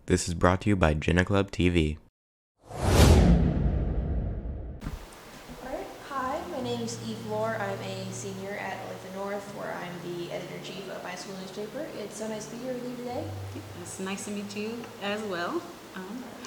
This is brought to you by Jegna Klub TV. Alright, hi, my name is Eve Lohr. I'm a senior at Alijah North, where I'm the editor-in-chief of my school newspaper. It's so nice to be here with you today. It's nice to meet you as well.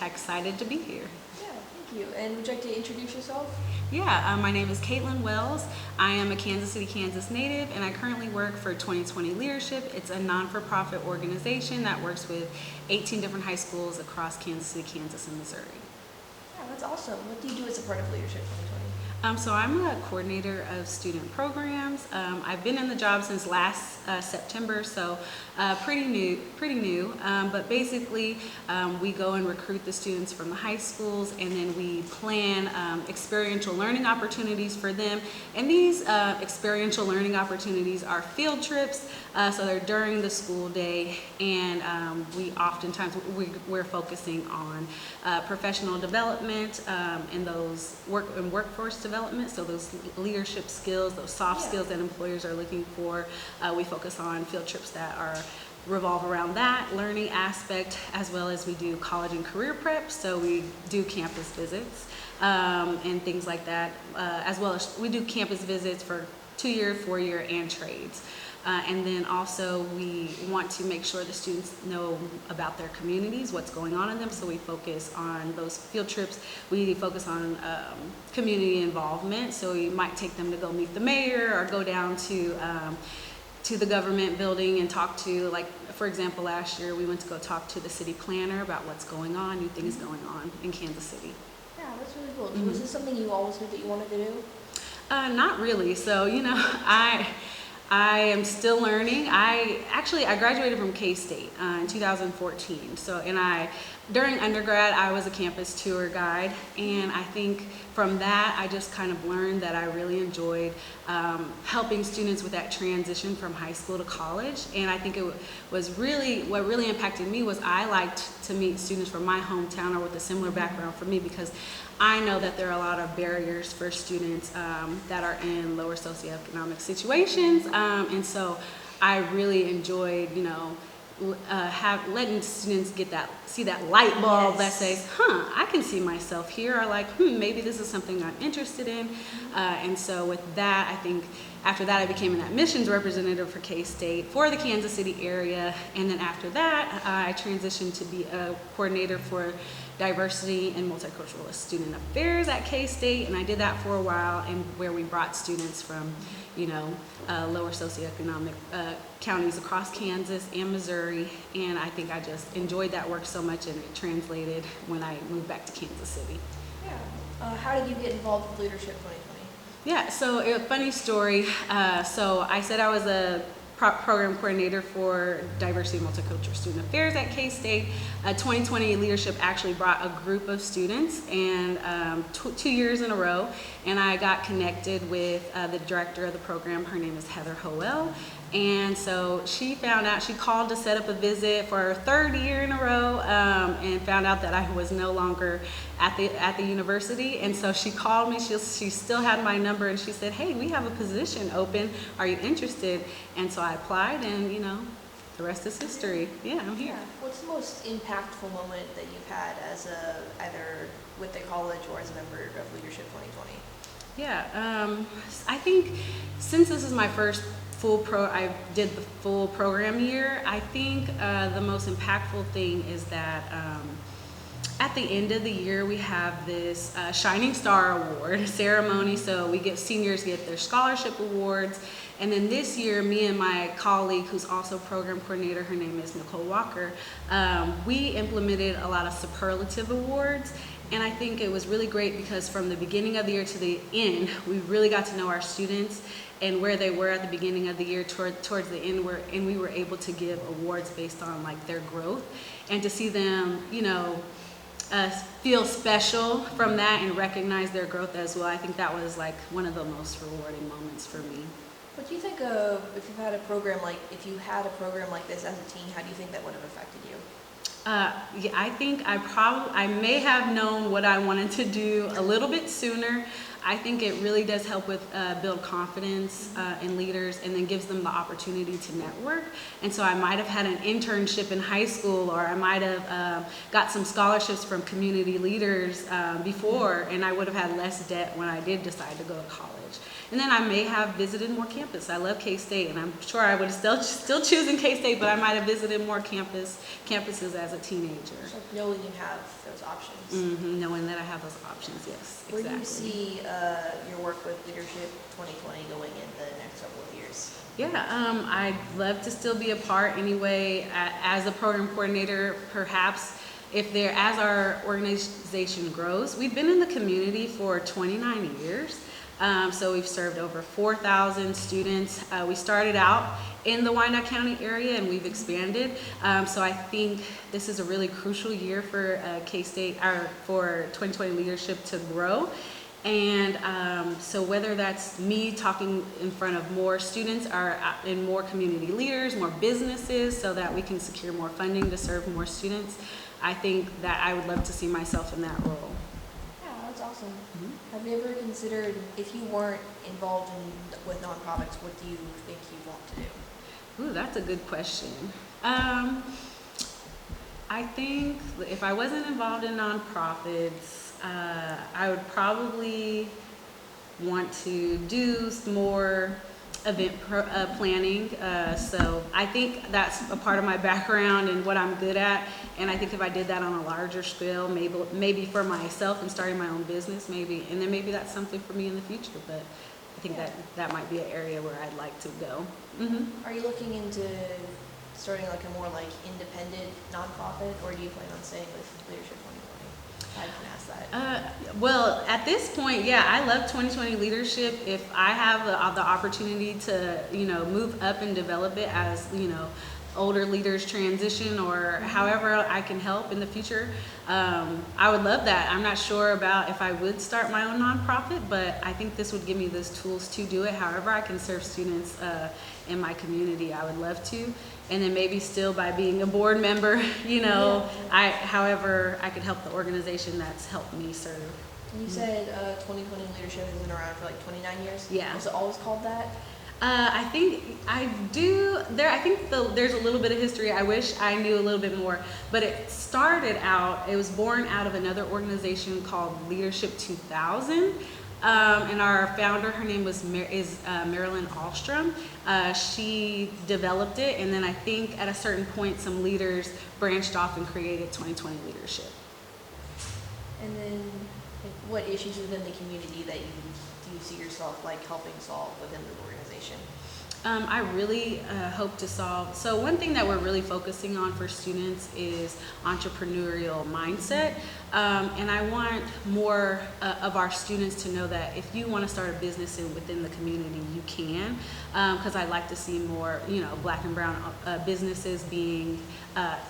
Excited to be here. Yeah, thank you. And would you like to introduce yourself? Yeah, my name is Caitlyn Wells. I am a Kansas City, Kansas native, and I currently work for 2020 Leadership. It's a non-for-profit organization that works with 18 different high schools across Kansas City, Kansas, and Missouri. Yeah, that's awesome. What do you do as a part of Leadership 2020? So I'm a coordinator of student programs. I've been in the job since last September, so pretty new. But basically, we go and recruit the students from the high schools, and then we plan experiential learning opportunities for them. And these experiential learning opportunities are field trips, so they're during the school day, and we're focusing on professional development and those workforce development, so those leadership skills, those soft skills that employers are looking for. We focus on field trips that revolve around that learning aspect, as well as we do college and career prep, so we do campus visits and things like that, as well as we do campus visits for 2-year, 4-year, and trades. And then also we want to make sure the students know about their communities, what's going on in them, so we focus on those field trips. We focus on community involvement, so we might take them to go meet the mayor or go down to the government building and talk to, like, for example, last year we went to go talk to the city planner about what's going on, new things going on in Kansas City. Yeah, that's really cool. Was this something you always knew that you wanted to do? Not really. So, I am still learning. I graduated from K-State in 2014. So, during undergrad, I was a campus tour guide, and I think from that, I just kind of learned that I really enjoyed helping students with that transition from high school to college. And I think what really impacted me was I liked to meet students from my hometown or with a similar background for me, because I know that there are a lot of barriers for students that are in lower socioeconomic situations, and so I really enjoyed, letting students see that light bulb that says, I can see myself here, or like, maybe this is something I'm interested in. And so with that, I think after that I became an admissions representative for K-State for the Kansas City area, and then after that I transitioned to be a coordinator for diversity and multicultural student affairs at K-State, and I did that for a while, and where we brought students from lower socioeconomic counties across Kansas and Missouri, and I think I just enjoyed that work so much, and it translated when I moved back to Kansas City. Yeah. How did you get involved with Leadership 2020? Yeah, so a funny story. So I said I was a program coordinator for diversity and multicultural student affairs at K-State. 2020 Leadership actually brought a group of students, and 2 years in a row, and I got connected with the director of the program. Her name is Heather Howell, and so she called to set up a visit for her 3rd year in a row, and found out that I was no longer at the university, and so she called me. She still had my number, and she said, "Hey, we have a position open. Are you interested?" And so I applied, and the rest is history. Yeah, I'm here. Yeah. What's the most impactful moment that you've had as either with the college or as a member of Leadership 2020? Yeah, I think since this is my first I did the full program year, I think the most impactful thing is that at the end of the year we have this Shining Star Award ceremony. So seniors get their scholarship awards, and then this year, me and my colleague, who's also program coordinator, her name is Nicole Walker, we implemented a lot of superlative awards. And I think it was really great because from the beginning of the year to the end, we really got to know our students and where they were at the beginning of the year towards the end, and we were able to give awards based on like their growth, and to see them, feel special from that and recognize their growth as well. I think that was like one of the most rewarding moments for me. What do you think of if you had a program like this as a teen? How do you think that would have affected you? Yeah, I think I may have known what I wanted to do a little bit sooner. I think it really does help with build confidence in leaders, and then gives them the opportunity to network. And so I might have had an internship in high school, or I might have got some scholarships from community leaders before, and I would have had less debt when I did decide to go to college. And then I may have visited more campus. I love K-State, and I'm sure I would have still choosing K-State, but I might have visited more campuses as a teenager. So knowing you have those options. Knowing that I have those options, yes, Where exactly. do you see your work with Leadership 2020 going in the next couple of years? Yeah, I'd love to still be a part anyway as a program coordinator, perhaps. As our organization grows, we've been in the community for 29 years. So we've served over 4,000 students. We started out in the Wyandotte County area, and we've expanded. So I think this is a really crucial year for K-State, or for 2020 leadership to grow. And so whether that's me talking in front of more students, or in more community leaders, more businesses, so that we can secure more funding to serve more students, I think that I would love to see myself in that role. Yeah, that's awesome. Have you ever considered, if you weren't involved with nonprofits, what do you think you'd want to do? Ooh, that's a good question. I think if I wasn't involved in nonprofits, I would probably want to do more event planning. So I think that's a part of my background and what I'm good at. And I think if I did that on a larger scale, maybe for myself and starting my own business, and then maybe that's something for me in the future. But I think that might be an area where I'd like to go. Are you looking into starting like a more like independent nonprofit, or do you plan on staying with Leadership 2020? I can ask that. Well, at this point, yeah, I love 2020 leadership. If I have the opportunity to, move up and develop it as, older leaders transition, or however I can help in the future, I would love that. I'm not sure about if I would start my own nonprofit, but I think this would give me those tools to do it. However I can serve students in my community, I would love to. And then maybe still by being a board member, however I could help the organization that's helped me serve. You said 2020 leadership has been around for like 29 years? Yeah. Was it always called that? I think I do. There's a little bit of history. I wish I knew a little bit more. But it was born out of another organization called Leadership 2000. And our founder, her name is Marilyn Ahlstrom. She developed it, and then I think at a certain point some leaders branched off and created 2020 leadership. And then what issues within the community that do you see yourself like helping solve within the organization? I really hope to solve. So one thing that we're really focusing on for students is entrepreneurial mindset. And I want more of our students to know that if you want to start a business within the community, you can. Because I'd like to see more, Black and brown businesses being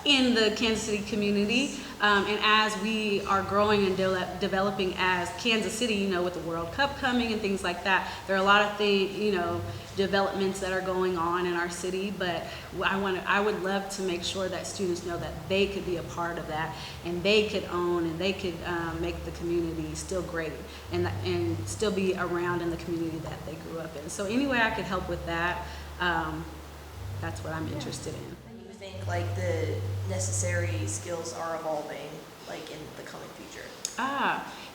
in the Kansas City community. And as we are growing and developing as Kansas City, with the World Cup coming and things like that, there are a lot of things, developments that are going on in our city, but I would love to make sure that students know that they could be a part of that, and they could own, and they could make the community still great, and still be around in the community that they grew up in. So any way I could help with that, that's what I'm interested in. And you think like the necessary skills are evolving like in the coming future?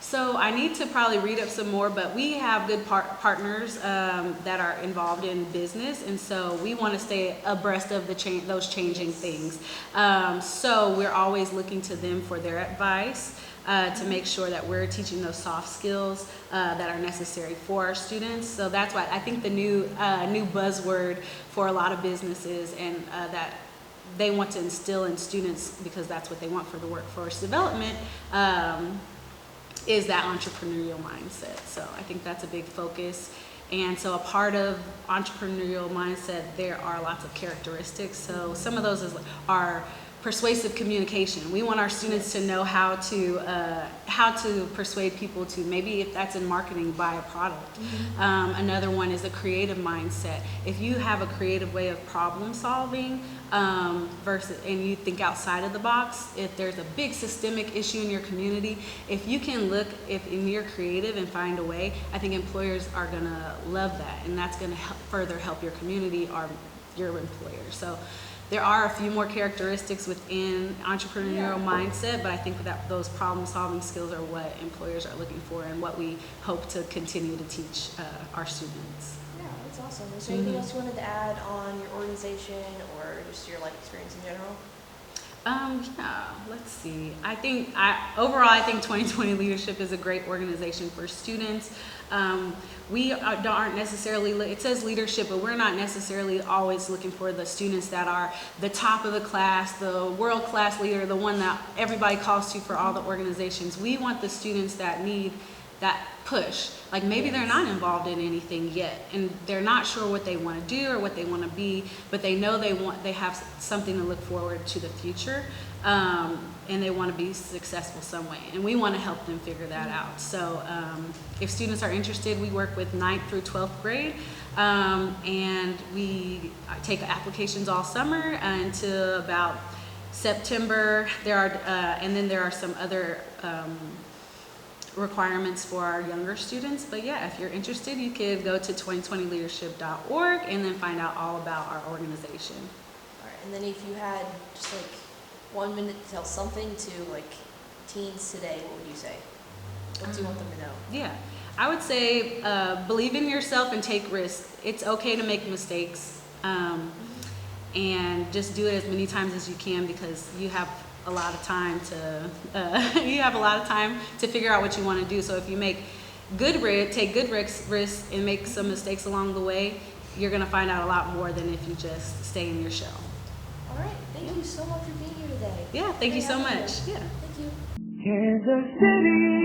So I need to probably read up some more, but we have good partners that are involved in business, and so we want to stay abreast of those changing things. So we're always looking to them for their advice to make sure that we're teaching those soft skills that are necessary for our students. So that's why I think the new buzzword for a lot of businesses, and that they want to instill in students, because that's what they want for the workforce development, is that entrepreneurial mindset. So I think that's a big focus. And so a part of entrepreneurial mindset, there are lots of characteristics. So some of those are persuasive communication. We want our students to know how to persuade people to, maybe if that's in marketing, buy a product. Another one is a creative mindset. If you have a creative way of problem solving and you think outside of the box, if there's a big systemic issue in your community, if you can if you're creative and find a way, I think employers are gonna love that, and that's gonna further help your community or your employer. So there are a few more characteristics within entrepreneurial mindset, but I think that those problem-solving skills are what employers are looking for and what we hope to continue to teach our students. Yeah, that's awesome. Is there anything else you wanted to add on your organization or just your life experience in general? Yeah, let's see. Overall, I think 2020 Leadership is a great organization for students. We aren't necessarily, it says leadership, but we're not necessarily always looking for the students that are the top of the class, the world-class leader, the one that everybody calls to for all the organizations. We want the students that need that push. Like maybe they're not involved in anything yet, and they're not sure what they want to do or what they want to be, but they know they have something to look forward to the future, and they want to be successful some way, and we want to help them figure that out. So if students are interested, we work with 9th through 12th grade, and we take applications all summer until about September. And then there are some other requirements for our younger students. But yeah, if you're interested, you could go to 2020leadership.org and then find out all about our organization. All right, and then if you had just like 1 minute to tell something to like teens today, what would you say? What do you want them to know? Yeah, I would say believe in yourself and take risks. It's okay to make mistakes, and just do it as many times as you can, because you have a lot of time to figure out what you want to do. So if you take good risks and make some mistakes along the way, you're going to find out a lot more than if you just stay in your shell. All right, thank you so much for being here today. Yeah, thank you so much. Yeah. Thank you. Kansas City.